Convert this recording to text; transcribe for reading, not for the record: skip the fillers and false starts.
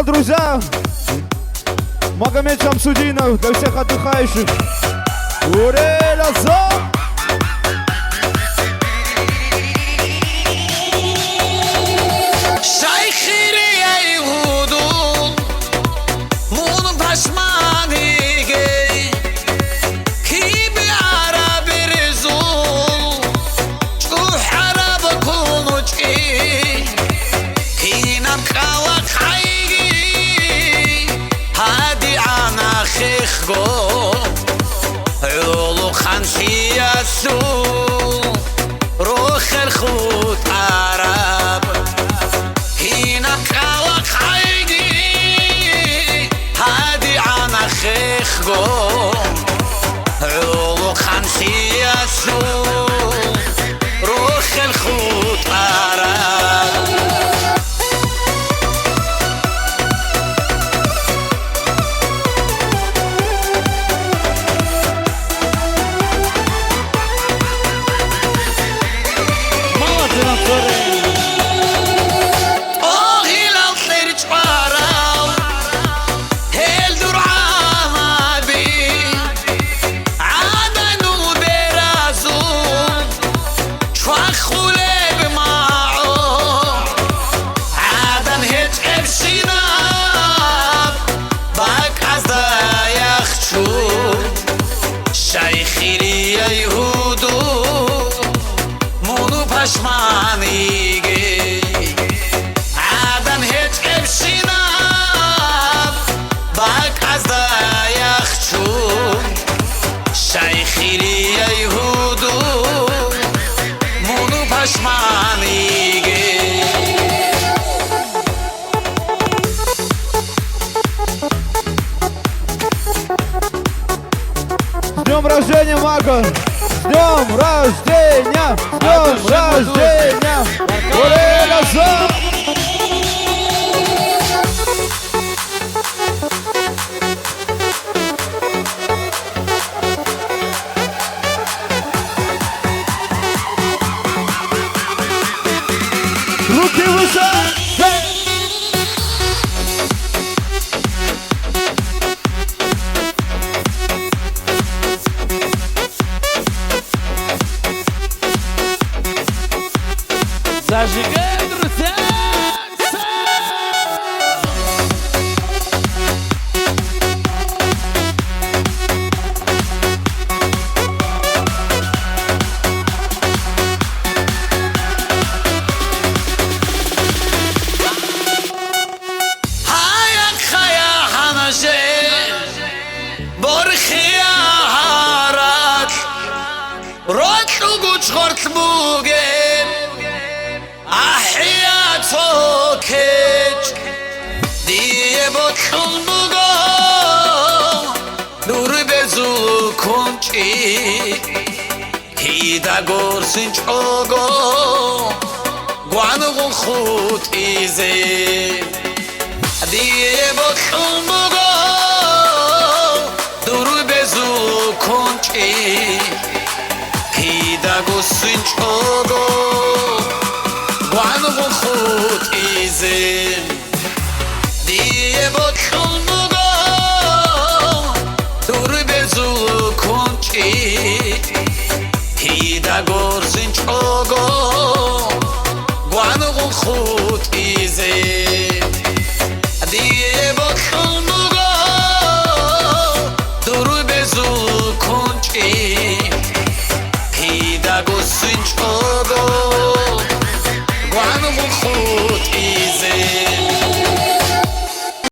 Друзья, Магомед Шамсудинов для всех отдыхающих. Уреля зон! عيولو خانسياسو روخ الخوت عرب هنا كاوك حيدي هادي عنا خيخو عيولو خانسياسو روخ الخوت عرب Pashmanige Adam het ebshinab Bak azda yakhchu Shaykhiri Yehudu Munu Pashmanige С днем рождения, Марко! С днем рождения! С днем рождения! Уреля зон! Руки выше! Зажигай, друзья! Хаyak khaya hanaje borkhia harat rotlu guchort muge Ahiyatso kech diye botlul mugo nur bezu konchi hida gorsin chogo guanu khut ize diye botlul mugo nur bezu konchi hida gorsin chogo Guano khut izem diye botlul mugo dur bezu konchi hida gorzin chogo guano khut izem diye botlul mugo dur bezu konchi hida gorzin chogo Guano khut ize